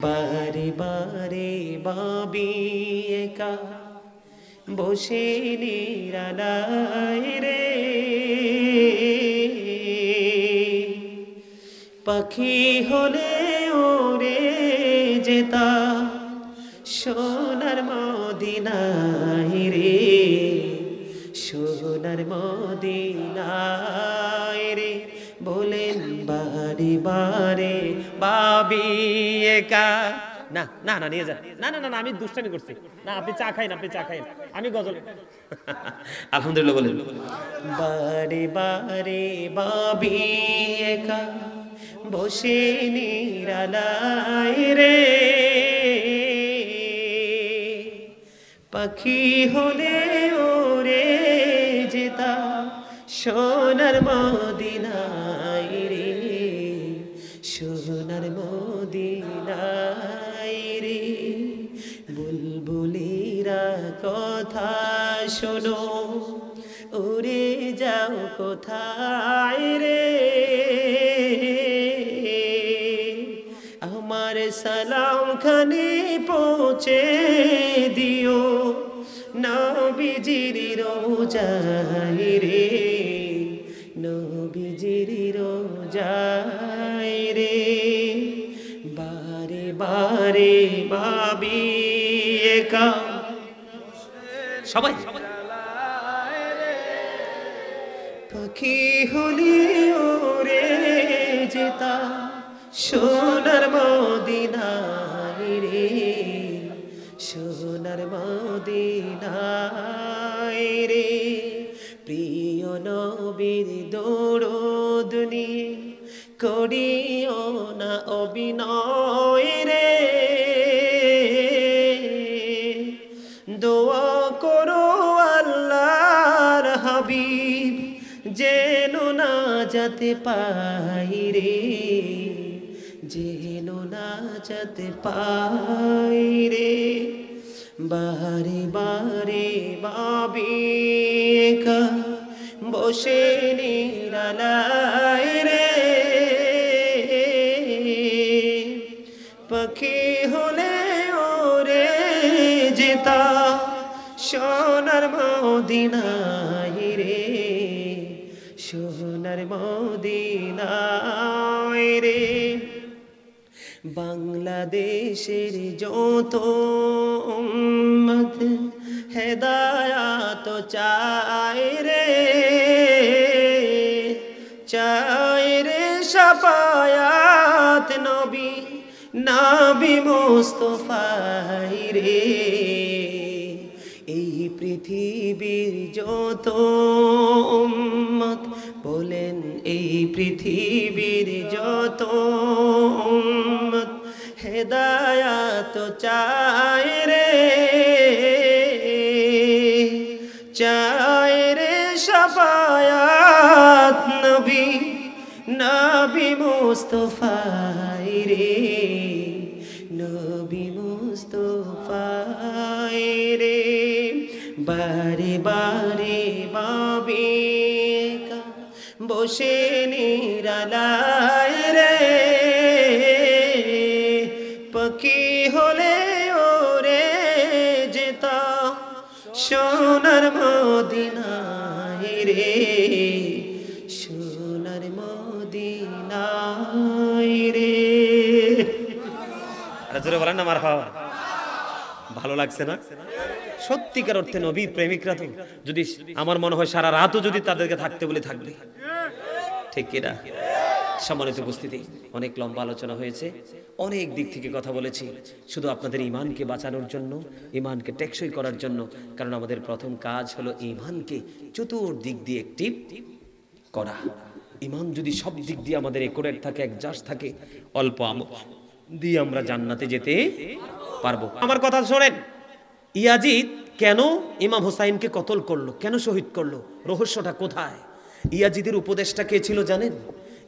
বারে বারে ভাবি একা বসে নিরালায় রে, পাখি হলে ওরে যেতা সোনার মদিনায় রে, সোনার মদিনায় রে। বলেন বারে বারে ভাবি একা। না না না নিয়ে যান, না না না আমি দুষ্টামি করছি না, আপনি চা খাইন, আপনি চা খাইন, আমি গজল আলহামদুলিল্লাহ বলেন। বারে বারে ভাবি একা বসে নিরালায় রে, পাখি হলে ওরে যেতা সোনার মদিনায় রে, সোনার মদিনায় রে। বুলবুলিরা কথা শোনো, উড়ে যাও কোথায় রে, আমার সালাম খানি পৌঁছে দিও নবীজির রোজায় রে, নবীজির রোজায় রে। বারে বারে ভাবি একা, সবাই পাখি হলি ওরে যেতা সোনার মদিনায় রে, সোনার মদিনায় রে। প্রিয় নবীর দরুদ নিয়ে করিও না অভিনয় রে, দোয়া করো আল্লাহর হাবিব যেন না যেতে পাই রে, যেন না যেতে পাই রে। বারে বারে ভাবি একা বসে নিরালায় রে, পাখি হলে ওরে যেতা সোনার মদিনায় রে, সোনার মদিনায় রে। বাংলাদেশের যত উম্মত হেদায়াত চায় রে, চায় রে শাফায়াত নবী নবী মুস্তাফায় রে। এই পৃথিবীর যত উম্মত, বলেন এই পৃথিবীর যত উম্মত হেদায়াত চায় রে, চায় রে শাফায়াত নবী নবী মুস্তাফায় রে, নবী মুস্তাফায় রে। বারে বারে ভাবি একা বসে নিরালায় রে, পাখি হলে ওরে যেতা সোনার মদিনায় রে, সোনার মদিনায় রে। জোরে বলেন না মারহাবা। ভালো লাগছে না? সত্যিকার অর্থে নবীর প্রেমিকরা তো যদি আমার মনে হয় সারা রাতও যদি তাদেরকে থাকতে বলে থাকবে, ঠিক কিনা? সম্মানিত উপস্থিতি, অনেক লম্বা আলোচনা হয়েছে, অনেক দিক থেকে কথা বলেছি, শুধু আপনাদের ঈমানকে বাঁচানোর জন্য, ঈমানকে টেকসই করার জন্য। কারণ আমাদের প্রথম কাজ হলো ঈমানকে চতুর্দিক দিয়ে অ্যাক্টিভ করা। ঈমান যদি সব দিক দিয়ে আমাদের একুরেট থাকে, একজাস্ট থাকে, অল্প আমল দিয়ে আমরা জান্নাতে যেতে পারবো। আমার কথা শোনেন, ইয়াজিদ কেন ইমাম হুসাইনকে কতল করলো, কেন শহীদ করলো, রহস্যটা কোথায়? ইয়াজিদের উপদেষ্টা কে ছিল জানেন?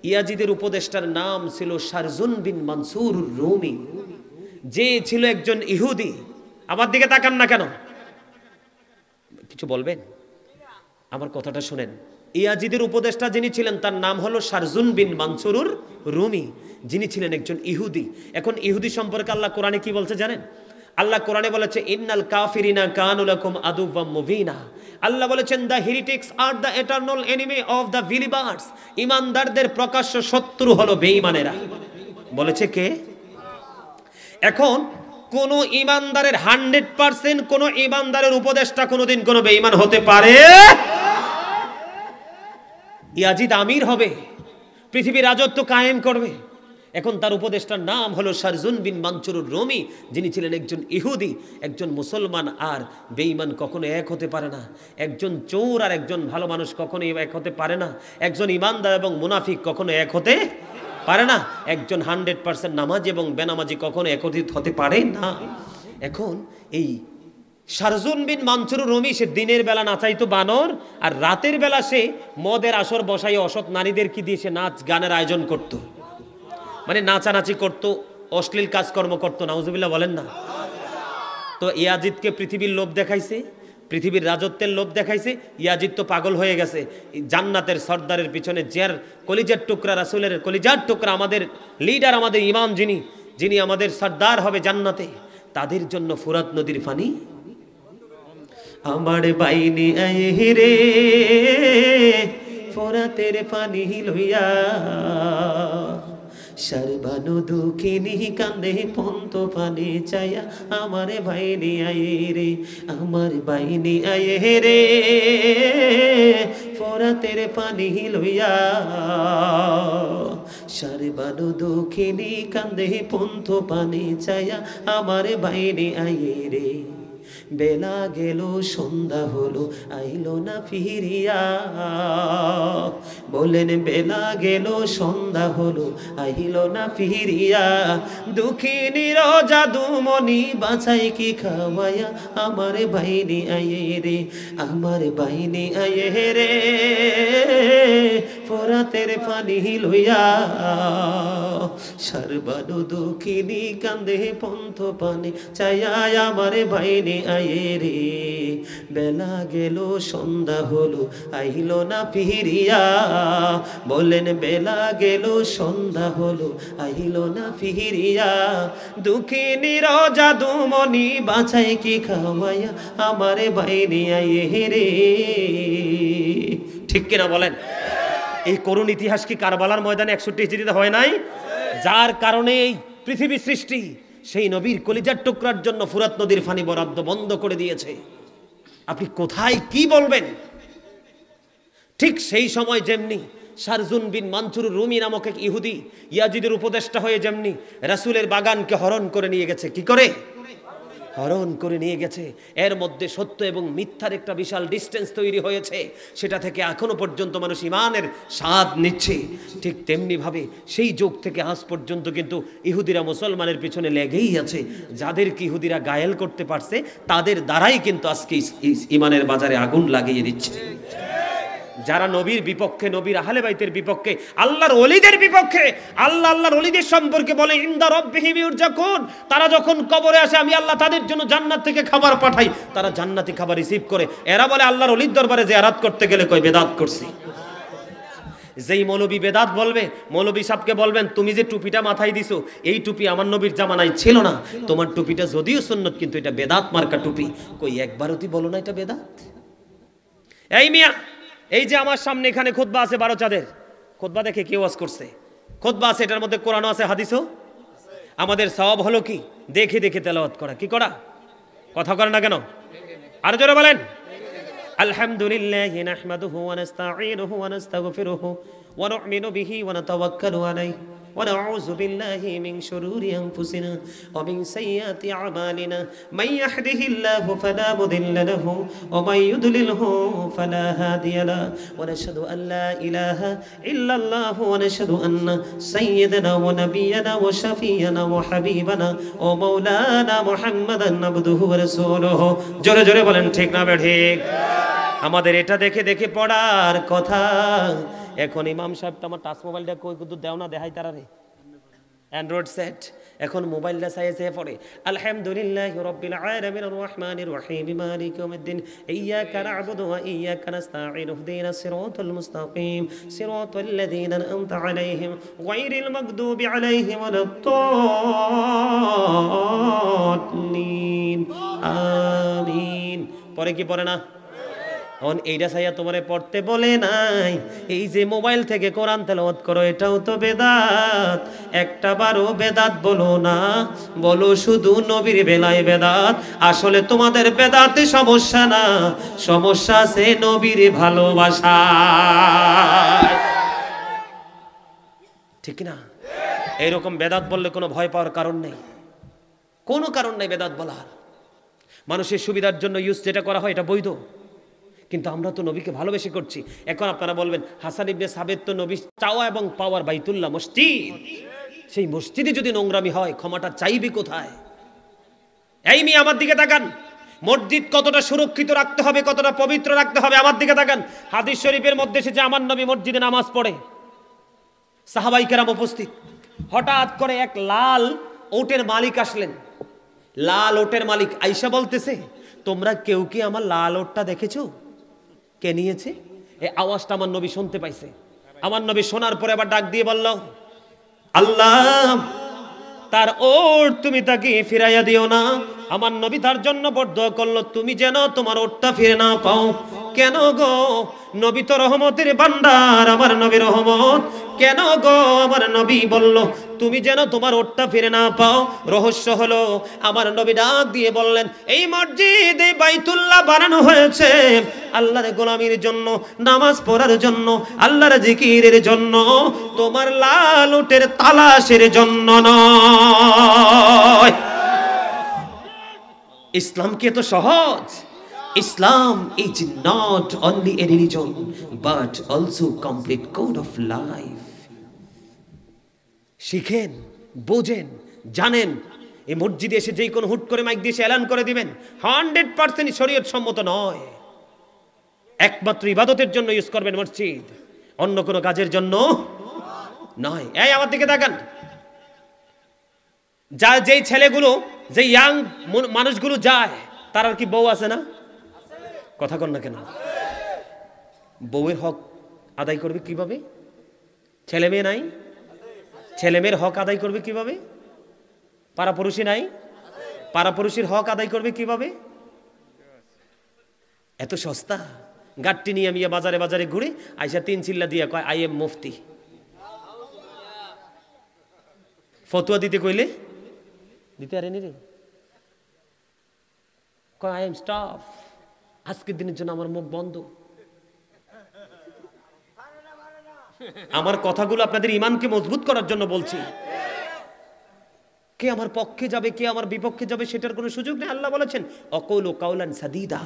ইয়াজিদের উপদেষ্টার নাম ছিল শারজুন বিন মানসুর রুমি, যে ছিল একজন ইহুদি। আমার দিকে তাকান না কেন, কিছু বলবেন? আমার কথাটা শুনেন। ইয়াজিদের উপদেষ্টা যিনি ছিলেন তার নাম হলো শারজুন বিন মানসুরুর রুমি, যিনি ছিলেন একজন ইহুদি। এখন ইহুদি সম্পর্কে আল্লাহ কোরআনে কি বলছে জানেন? আল্লাহ কোরআনে বলেছে ইন্নাল কাফিরিনা কানু লাকুম আদুওয়াম মুবিনা। আল্লাহ বলেছেন the heretics are the eternal enemy of the believers. ঈমানদারদের প্রকাশ্য শত্রু হলো বেঈমানেরা। বলেছে কে? এখন কোন ঈমানদারের 100% কোন ঈমানদারের উপদেষ্টা কোনোদিন কোন বেঈমান হতে পারে? ইয়াজিদ আমির হবে, পৃথিবীর রাজত্ব কায়েম করবে। এখন তার উপদেষ্টার নাম হলো শারজুন বিন মানসুরুর রুমি, যিনি ছিলেন একজন ইহুদি। একজন মুসলমান আর বেঈমান কখনো এক হতে পারে না। একজন চোর আর একজন ভালো মানুষ কখনো এক হতে পারে না। একজন ঈমানদার এবং মুনাফিক কখনো এক হতে পারে না। একজন 100% নামাজি এবং বেনামাজি কখনো একত্রিত হতে পারে না। এখন এই শারজুন বিন মানসুরুর রুমি, সে দিনের বেলা নাচাইতো বানর, আর রাতের বেলা সে মদের আসর বসাই অসৎ নারীদের কি দিয়ে সে নাচ গানের আয়োজন করত, মানে নাচানাচি করত, অশ্লীল কাজকর্ম করত। নাউজুবিল্লাহ বলেন না? তো ইয়াজিদকে পৃথিবীর লোভ দেখাইছে, পৃথিবীর রাজত্বের লোভ দেখাইছে। ইয়াজিদ তো পাগল হয়ে গেছে। জান্নাতের সর্দারের পিছনে যার কলিজার টুকরা, রাসূলের কলিজার টুকরা, আমাদের লিডার, আমাদের ইমাম, যিনি আমাদের সর্দার হবে জান্নাতে, তাদের জন্য ফুরাত নদীর পানি। আমার বাইনি আয়ে রে ফোরাতের পানি লইয়া, সর্বানু দুঃখিনী কান্দে পন্ত পানি চাইয়া, আমার বাইনি আয়ে রে, আমার বাইনি আয়ে রে ফোরাতের পানি লইয়া, সর্বানু দুঃখিনী কান্দে পন্ত পানি চাইয়া, আমার বাইনি আয়ে রে। বেলা গেল সন্ধ্যা হলো আইলো না ফিরিয়া, বলেন বেলা গেল সন্ধ্যা হলো আইলো না ফিরিয়া, দুঃখিনীর জাদুমণি বাছাই কি খাওয়াইয়া, আমার বাইনি আয়ে রে, আমার বাইনি আয়ে রে ফোরাতের পানি লইয়া, সর্বানু দুঃখিনী কান্দে পন্থ পানি চাইয়া, আমার বাইনি আয়ে রে। বেলা গেল সন্ধ্যা হলো আইলো না ফিরিয়া, বলেন বেলা গেল সন্ধ্যা হলো আইলো না ফিরিয়া, দুঃখিনীর জাদুমণি বাছাই কি খাওয়াইয়া, আমার বাইনি আয়ে রে। ঠিক কিনা বলেন? এই করুণ ইতিহাস কি কারবালার ময়দানে 61 হিজরিতে হয় নাই? যার কারণে এই পৃথিবী সৃষ্টি সেই নবীর কলিজার টুকরার জন্য ফুরাত নদীর পানি বরাদ্দ বন্ধ করে দিয়েছে। আপনি কোথায় কি বলবেন? ঠিক সেই সময় যেমনি শারজুন বিন মানসুরুর রুমি নামক এক ইহুদি ইয়াজিদের উপদেষ্টা হয়ে যেমনি রাসূলের বাগানকে হরণ করে নিয়ে গেছে। কি করে হরণ করে নিয়ে গেছে? এর মধ্যে সত্য এবং মিথ্যার একটা বিশাল ডিস্টেন্স তৈরি হয়েছে, সেটা থেকে এখনো পর্যন্ত মানুষ ঈমানের স্বাদ নিচ্ছে। ঠিক তেমনি ভাবে সেই যুগ থেকে আজ পর্যন্ত কিন্তু ইহুদিরা মুসলমানের পিছনে লেগেই আছে। যাদেরকে ইহুদিরা গায়েল করতে পারছে তাদের দ্বারাই কিন্তু আজকে ঈমানের বাজারে আগুন লাগিয়ে দিচ্ছে। যারা নবীর বিপক্ষে, নবীর আহলে বাইতের বিপক্ষে, আল্লাহর ওলিদের বিপক্ষে, আল্লাহর ওলিদের সম্পর্কে বলে ইনদা রাব্বিহিম ইউরজাকুন, তারা যখন কবরে আসে আমি আল্লাহ তাদের জন্য জান্নাত থেকে খাবার পাঠাই, তারা জান্নাতি খাবার রিসিভ করে। এরা বলে আল্লাহর ওলির দরবারে জিয়ারত করতে গেলে কই বেদাত করছি। যেই মৌলবী বেদাত বলবে, মৌলবী সাহেবকে বলবেন তুমি যে টুপিটা মাথায় দিছো এই টুপি আমার নবীর জামানায় ছিল না, তোমার টুপিটা যদিও সুন্নত কিন্তু এটা বেদাত মার্কা টুপি। কই একবারও তুই বলো না এটা বেদাত? এই মিয়া, এই যে আমার সামনে এখানে খুতবা আছে 12 চাঁদের খুতবা, দেখে কে ওয়াজ করছে? খুতবা আছে, এটার মধ্যে কোরআনও আছে, হাদিসও। আমাদের সওয়াব হলো কি? দেখে দেখে তেলাওয়াত করা। কি করা? কথা করেন না কেন? আর জোরে বলেন। আলহামদুলিল্লাহি নাহমাদুহু ওয়া নাস্তাঈনুহু ওয়া নাস্তাগফিরুহু ওয়া নু'মিনু বিহি ওয়া নাতাওয়াক্কালু আলাইহি ونعوذ بالله من شرور أنفسنا ومن سيئات أعمالنا من يهده الله فلا مضل له ومن يضلله فلا هادي له ونشهد أن لا إله إلا الله ونشهد أن سيدنا ونبينا وشفينا وحبيبنا ومولانا محمدا عبده ورسوله জোরে জোরে বলেন ঠিক না ঠিক? আমাদের এটা দেখে দেখে পড়ার কথা। এখন ইমাম সাহেবটা আমার টাচ মোবাইলটা কই কুদু দেও না, দেখাই তারা রে অ্যান্ড্রয়েড সেট, এখন মোবাইলটা চাইয়ে চেয়ে পড়ে আলহামদুলিল্লাহি রাব্বিল আলামিন রহমানির রহিম মালিকি ইয়াউমিদ্দিন ইয়্যাকা না'বুদু ওয়া ইয়্যাকা নাস্তাঈন ইহদিনাস সিরাতাল মুস্তাকিম সিরাতাল লাযীনা আন'আমতা আলাইহিম গায়রিল মাগদুবি আলাইহিম ওয়ালাদ-দাল্লিন আমিন। পরে কি পড়ে না? অন এইটা চাইয়া তোমারে পড়তে বলে নাই। এই যে মোবাইল থেকে কোরআন তেলাওয়াত করো এটাও তো বেদাত। একটা বারও বেদাত বলো না, বলো শুধু নবীর বেলায় বেদাত। আসলে তোমাদের বেদাতে সমস্যা না, সমস্যা আছে নবীর ভালোবাসা। ঠিক না? এইরকম বেদাত বললে কোনো ভয় পাওয়ার কারণ নেই, কোনো কারণ নেই বেদাত বলার। মানুষের সুবিধার জন্য ইউজ যেটা করা হয় এটা বৈধ, কিন্তু আমরা তো নবীকে ভালোবেসে করছি। এখন আপনারা বলবেন হাসান ইবনে সাবিত তো নবী চাওয়া এবং পাওয়ার বাইতুল্লাহ মসজিদ, সেই মসজিদে যদি নোংরামি হয় ক্ষমাটা চাইবে কোথায়? এই মেয়ে আমার দিকে তাকান, মসজিদ কতটা সুরক্ষিত রাখতে হবে, কতটা পবিত্র রাখতে হবে আমার দিকে তাকান। হাদিস শরীফের মধ্যে এসেছে আমার নবী মসজিদে নামাজ পড়ে, সাহাবাই কেরাম উপস্থিত। হঠাৎ করে এক লাল ওটের মালিক আসলেন। লাল ওটের মালিক আয়েশা বলতেছে তোমরা কেউ কি আমার লাল ওটটা দেখেছো? কে নিয়েছে? এই আওয়াজটা আমার নবী শুনতে পাইছে। আমার নবী শোনার পরে আবার ডাক দিয়ে বলল আল্লাহ তার ওট তুমি তাকে ফিরাইয়া দিও না। আমার নবী তার জন্য বরদোয়া করলো তুমি যেন তোমার ওটটা ফিরে না পাও। কেন গো? নবী তো রহমতের ভান্ডার, আমার নবী রহমত। কেন গো? আমার নবী বলল তুমি যেন তোমার ওটটা ফিরে না পাও। রহস্য হলো আমার নবী ডাক দিয়ে বললেন এই মসজিদ এই বাইতুল্লাহ বানানো হয়েছে আল্লাহর গোলামির জন্য, নামাজ পড়ার জন্য, আল্লাহর জিকিরের জন্য, তোমার লাল ওটের তালাশের জন্য নয়। ইসলাম কি এত সহজ? Islam is not only a religion but also complete code of life. শিখেন, বোঝেন, জানেন। এই মসজিদে এসে যেই কোনো হুট করে মাইক দিয়ে এলান করে দিবেন 100% শরীয়ত সম্মত নয়। একমাত্র ইবাদতের জন্য ইউজ করবেন মসজিদ, অন্য কোনো কাজের জন্য নয়। এই আমার দিকে তাকান, যা যেই ছেলেগুলো যে ইয়াং মানুষগুলো যায় তার আর কি বউ আছে না? কথা কন না কেন? বউয়ের হক আদায় করবে কিভাবে? ছেলে মেয়ে নাই, ছেলে মেয়ের হক আদায় করবে কিভাবে? পাড়াপড়শি নাই, পাড়াপড়শির হক আদায় করবে কিভাবে? এত সস্তা? গাট্টি নিয়ে আমি বাজারে বাজারে ঘুরে আইসা 3 চিল্লা দিয়ে কয় আই এম মুফতি। ফতুয়া দিতে কইলে দিতে পারেনি রে, কয় আই এম স্টাফ, আজকের দিনের জন্য আমার মুখ বন্ধ। আমার কথাগুলো আপনাদের ঈমানকে মজবুত করার জন্য বলছি। কে আমার পক্ষে যাবে কে আমার বিপক্ষে যাবে সেটার কোনো সুযোগ নেই। আল্লাহ বলেছেন অকৌলু কাউলান সাদীদা।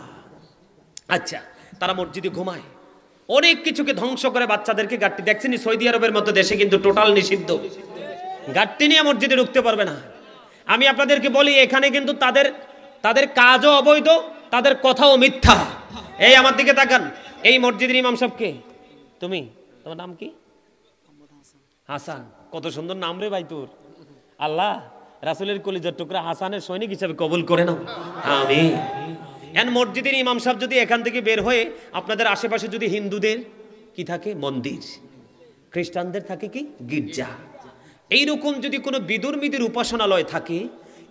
আচ্ছা, তারা মসজিদে ঘুমায়, অনেক কিছুকে ধ্বংস করে বাচ্চাদেরকে গাট্টি। দেখছেন সৌদি আরবের মতো দেশে কিন্তু টোটাল নিষিদ্ধ, গাট্টি নিয়ে মসজিদে ঢুকতে পারবে না। আমি আপনাদেরকে বলি এখানে কিন্তু তাদের কাজও অবৈধ, তাদের কথাও মিথ্যা। এই আমার দিকে তাকান, এই মসজিদের ইমাম সাহেব কে? তুমি, তোমার নাম কি? হাসান। কত সুন্দর নাম রে ভাই তোর। আল্লাহ রাসূলের কলিজার টুকরা হাসানের সৈনিক হিসেবে কবুল করে নাও, আমিন। এন মসজিদের ইমাম সাহেব যদি এখান থেকে বের হয়ে আপনাদের আশেপাশে যদি হিন্দুদের কি থাকে মন্দির, খ্রিস্টানদের থাকে কি গির্জা, এইরকম যদি কোনো বিদুর্মীদের উপাসনালয় থাকে,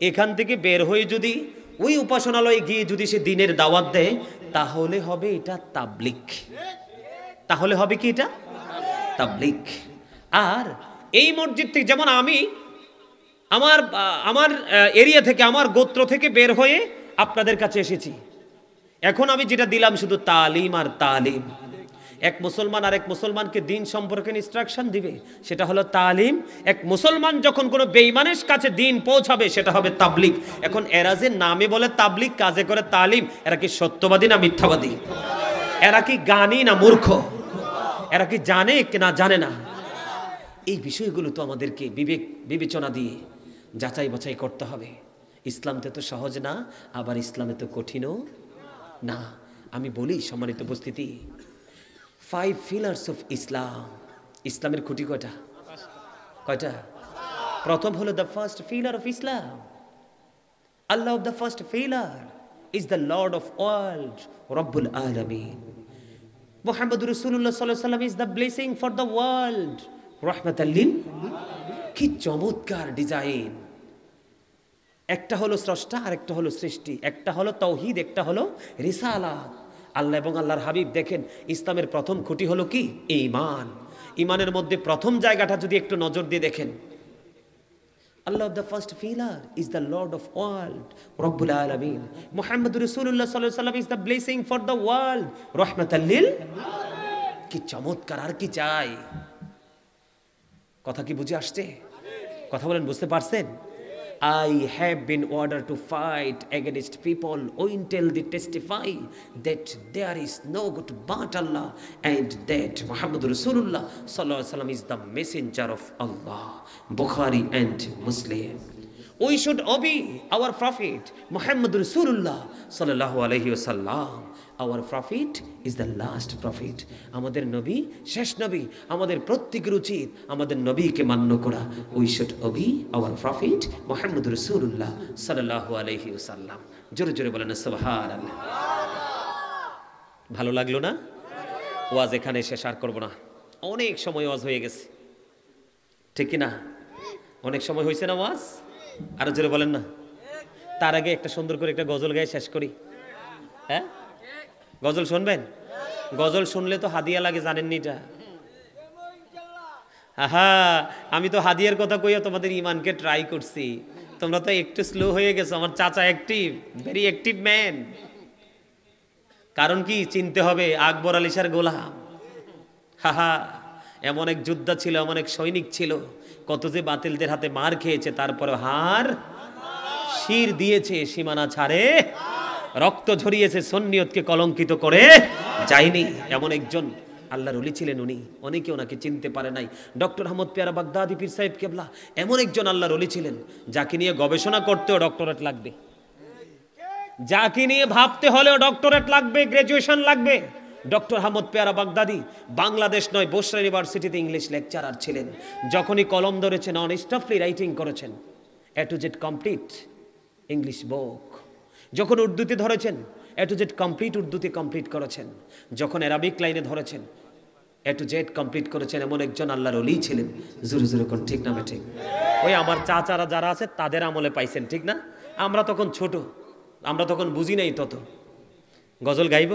এখান থেকে বের হয়ে যদি ওই উপাসনালয়ে গিয়ে যদি সে দ্বীনের দাওয়াত দেয় তাহলে হবে এটা তাবলিগ। তাহলে হবে কি এটা? তাবলিগ। আর এই মসজিদ থেকে যেমন আমি আমার এরিয়া থেকে আমার গোত্র থেকে বের হয়ে আপনাদের কাছে এসেছি, এখন আমি যেটা দিলাম শুধু তালিম আর তালিম। এক মুসলমান আর এক মুসলমানকে দিন সম্পর্কে ইনস্ট্রাকশন দিবে, সেটা হলো তালিম। এক মুসলমান যখন কোনো বেঈমানের কাছে দিন পৌঁছাবে সেটা হবে তাবলিগ। এখন এরা যে নামে বলে তাবলিগ, কাজে করে তালিম, এরা কি সত্যবাদী না মিথ্যাবাদী? এরা কি জ্ঞানী না মূর্খ? এরা কি জানে না জানে না? এই বিষয়গুলো তো আমাদেরকে বিবেচনা দিয়ে যাচাই বাছাই করতে হবে। ইসলাম তো সহজ না, আবার ইসলামে তো কঠিনও না। আমি বলি সম্মানিত উপস্থিতি, 5 pillars of ইসলাম। ইসলামের খুঁটি কয়টা? কয়টা? প্রথম হলো the first pillar of Islam. Allah of the first pillar is the lord of world, রব্বুল আলামিন। মুহাম্মদুর রাসূলুল্লাহ সাল্লাল্লাহু আলাইহি ওয়াসাল্লাম is the blessing for the world, রাহমাতাল লিল। কি চমৎকার ডিজাইন! একটা হলো স্রষ্টা আর একটা হলো সৃষ্টি, একটা হলো তাওহীদ, একটা হলো রিসালাত। আল্লাহ এবং আল্লাহর হাবিব দেখেন, ইসলামের প্রথম খুঁটি হলো কি? ঈমান। ঈমানের মধ্যে প্রথম জায়গাটা যদি একটু নজর দিয়ে দেখেন, Allah of the first pillar is the lord of world, রব্বুল আলামিন। মুহাম্মদুর রাসূলুল্লাহ সাল্লাল্লাহু আলাইহি ওয়াসাল্লাম is the blessing for the world, রাহমাতাল লিল। কি চমৎকার! আর কি চাই? কথা কি বুঝে আসছে? কথা বলেন, বুঝতে পারছেন? I have been ordered to fight against people until they testify that there is no God but Allah and that Muhammad Rasulullah sallallahu alaihi wasallam is the messenger of Allah. Bukhari and Muslim. We should obey our prophet Muhammad Rasulullah sallallahu alaihi wasallam. Our prophet is the last prophet. আমাদের নবী শেষ নবী। আমাদের প্রত্যেকের উচিত আমাদের নবীকে মান্য করা। We should obey our prophet Muhammad Rasulullah sallallahu alaihi wasallam. জোরে জোরে বলেন সুবহানাল্লাহ। ভালো লাগলো না? ওয়াজ এখানে শেষ আর করব না, অনেক সময় ওয়াজ হয়ে গেছে, ঠিক কি না? অনেক সময় হয়েছে না ওয়াজ? আরো জোরে বলেন না। তার আগে একটা সুন্দর করে একটা গজল গায়ে শেষ করি। হ্যাঁ, গজল শুনবেন? গজল শুনলে তো হাদিয়া লাগে, জানেননি এটা? আহা, আমি তো হাদিয়ার কথা কইয়া তোমাদের ইমানকে ট্রাই করছি, তোমরা তো একটু স্লো হয়ে গেছো। আমার চাচা অ্যাক্টিভ, ভেরি অ্যাক্টিভ ম্যান। কারণ কি? চিনতে হবে আকবর আলী শাহর গোলাম। হাহা, এমন এক যোদ্ধা ছিল, এমন এক সৈনিক ছিল, কত যে বাতিলদের হাতে মার খেয়েছে, তারপরে হার শির দিয়েছে, সীমানা ছাড়ে রক্ত ঝরিয়েছে, সুন্নিয়তকে কলঙ্কিত করে যায়নি। এমন একজন আল্লাহর ওলি ছিলেন উনি। অনেকে ওনাকে চিনতে পারে নাই। ডক্টর আহমদ পেয়ারা বাগদাদি পীর সাহেব কেবলা এমন একজন আল্লাহর ওলি ছিলেন, যাকে নিয়ে গবেষণা করতেও ডক্টরেট লাগবে, যাকে নিয়ে ভাবতে হলেও ডক্টরেট লাগবে, গ্রাজুয়েশন লাগবে। ডক্টর আহমদ পেয়ারা বাগদাদি বাংলাদেশ নয়, বসরা ইউনিভার্সিটিতে ইংলিশ লেকচারার ছিলেন। যখনই কলম ধরেছেন, নন স্টপলি রাইটিং করেছেন, A to Z complete English book. যখন উর্দুতে ধরেছেন, এ টু জেড কমপ্লিট উর্দুতে কমপ্লিট করেছেন। যখন অ্যারাবিক লাইনে ধরেছেন, এ টু জেড কমপ্লিট করেছেন। এমন একজন আল্লাহর ওলি ছিলেন। জোরে জোরে কোন ঠিক না ঠিক? ওই আমার চাচারা যারা আছে তাদের আমলে পাইছেন, ঠিক না? আমরা তখন ছোট, আমরা তখন বুঝি নাই তত। গজল গাইব?